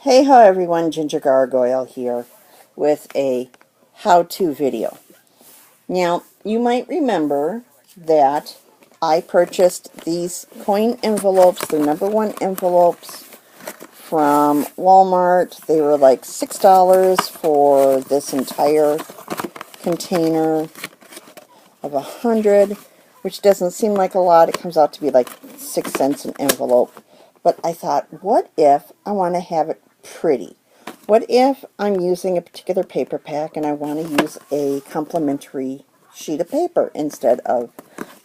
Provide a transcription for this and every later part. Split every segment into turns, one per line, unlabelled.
Hey ho everyone, Ginger Gargoyle here with a how-to video. Now, you might remember that I purchased these coin envelopes, the #1 envelopes from Walmart. They were like $6 for this entire container of 100, which doesn't seem like a lot. It comes out to be like 6 cents an envelope. But I thought, what if I want to have it pretty? What if I'm using a particular paper pack and I want to use a complementary sheet of paper instead of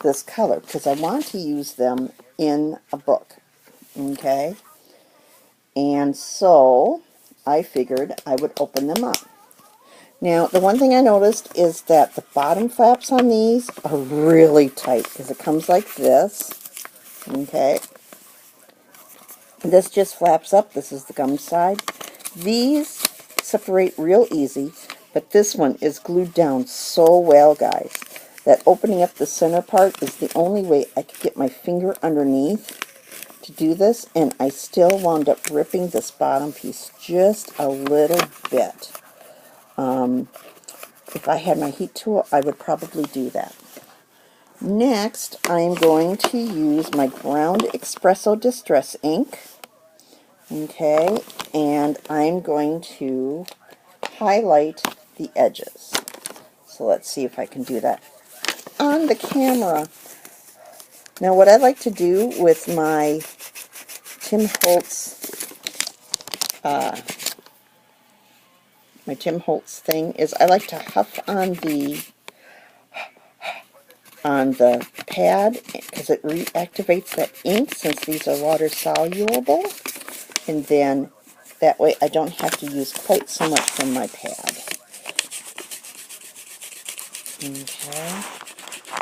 this color? Because I want to use them in a book. Okay? And so I figured I would open them up. Now, the one thing I noticed is that the bottom flaps on these are really tight because it comes like this. Okay? This just flaps up. This is the gum side. These separate real easy, but this one is glued down so well, guys, that opening up the center part is the only way I could get my finger underneath to do this, and I still wound up ripping this bottom piece just a little bit. If I had my heat tool, I would probably do that. Next, I'm going to use my Ground Espresso Distress ink. Okay, and I'm going to highlight the edges. So let's see if I can do that on the camera. Now, what I like to do with my Tim Holtz thing is I like to huff on the pad because it reactivates that ink since these are water soluble, and then that way I don't have to use quite so much from my pad. Okay,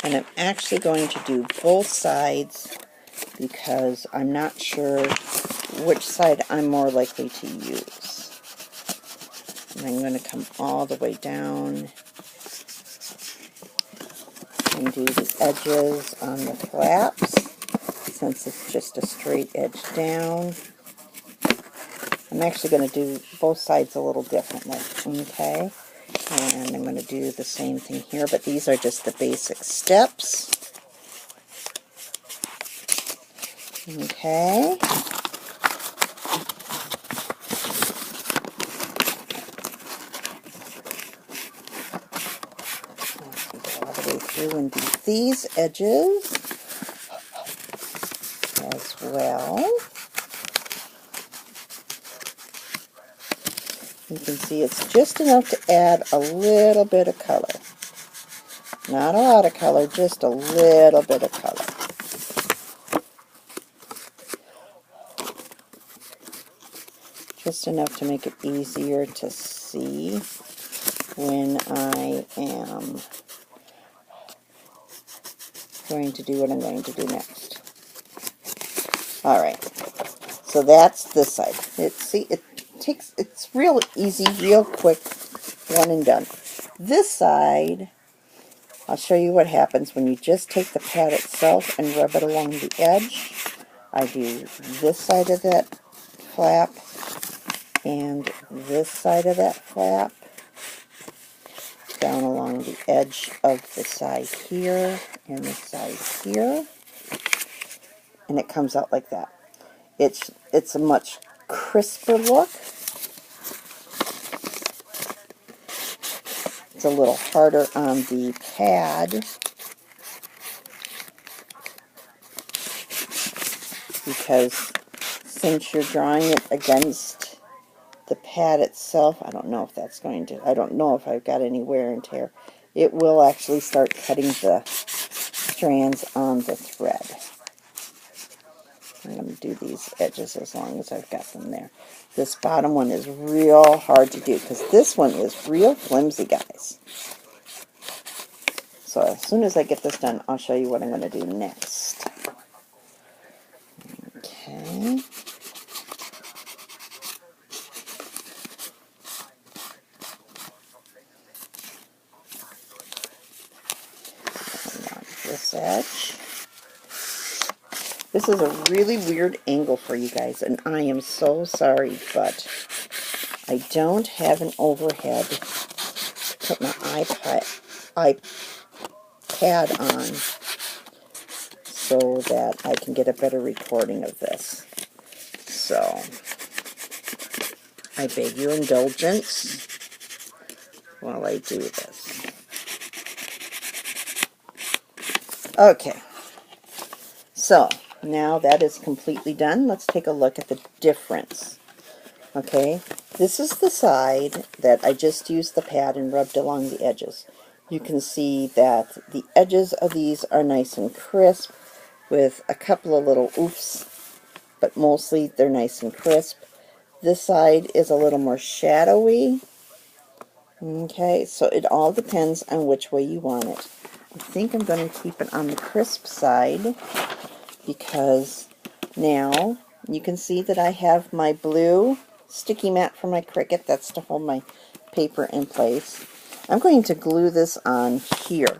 and I'm actually going to do both sides because I'm not sure which side I'm more likely to use. And I'm going to come all the way down and do the edges on the flaps, since it's just a straight edge down. I'm actually going to do both sides a little differently, okay? And I'm going to do the same thing here, but these are just the basic steps. Okay. Go all the way through and do these edges as well. You can see it's just enough to add a little bit of color. Not a lot of color, just a little bit of color. Just enough to make it easier to see when I am going to do what I'm going to do next. Alright, so that's this side. It's real easy, real quick, one and done. This side, I'll show you what happens when you just take the pad itself and rub it along the edge. I do this side of that flap and this side of that flap down along the edge of the side here and the side here, and it comes out like that. It's a much crisper look. It's a little harder on the pad because since you're drawing it against the pad itself, I don't know if I've got any wear and tear. It will actually start cutting the strands on the thread. I'm going to do these edges as long as I've got them there. This bottom one is real hard to do because this one is real flimsy, guys. So as soon as I get this done, I'll show you what I'm going to do next. Okay. This edge. This is a really weird angle for you guys, and I am so sorry, but I don't have an overhead to put my iPad on so that I can get a better recording of this. So, I beg your indulgence while I do this. Okay, so now that is completely done. Let's take a look at the difference. Okay, this is the side that I just used the pad and rubbed along the edges. You can see that the edges of these are nice and crisp with a couple of little oofs, but mostly they're nice and crisp. This side is a little more shadowy. Okay, so it all depends on which way you want it. I think I'm going to keep it on the crisp side because now you can see that I have my blue sticky mat for my Cricut. That's to hold my paper in place. I'm going to glue this on here.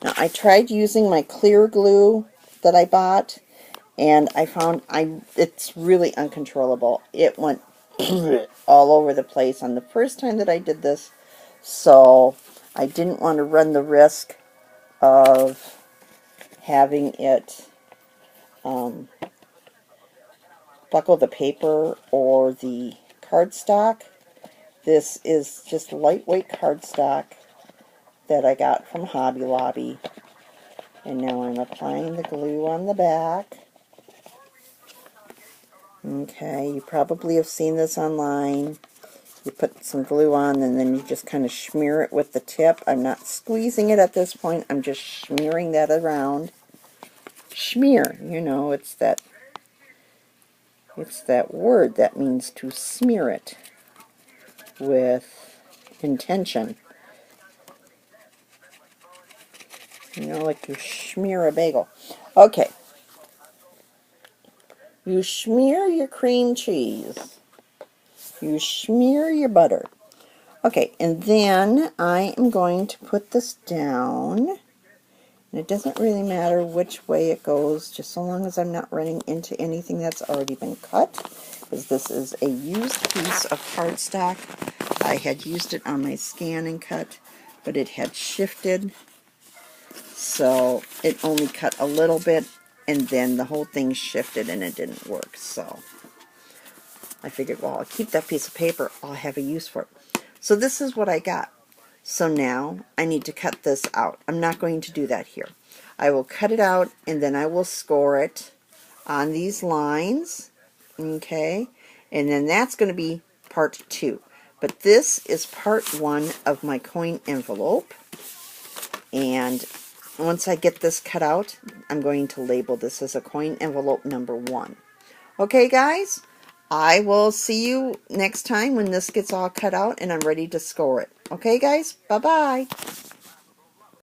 Now I tried using my clear glue that I bought, and I found it's really uncontrollable. It went all over the place on the first time that I did this, so I didn't want to run the risk of having it buckle the paper or the cardstock. This is just lightweight cardstock that I got from Hobby Lobby. And now I'm applying the glue on the back. Okay, you probably have seen this online. You put some glue on and then you just kind of smear it with the tip. I'm not squeezing it at this point. I'm just smearing that around. Smear, you know, it's that word that means to smear it with intention. You know, like you smear a bagel. Okay. You smear your cream cheese. You smear your butter. Okay, and then I am going to put this down. And it doesn't really matter which way it goes, just so long as I'm not running into anything that's already been cut, because this is a used piece of cardstock. I had used it on my scan and cut, but it had shifted, so it only cut a little bit, and then the whole thing shifted and it didn't work. So I figured, well, I'll keep that piece of paper, I'll have a use for it. So this is what I got. So now I need to cut this out. I'm not going to do that here. I will cut it out and then I will score it on these lines. Okay, and then that's going to be part 2. But this is part 1 of my coin envelope. And once I get this cut out, I'm going to label this as a coin envelope number 1. Okay, guys? I will see you next time when this gets all cut out and I'm ready to score it. Okay, guys? Bye-bye.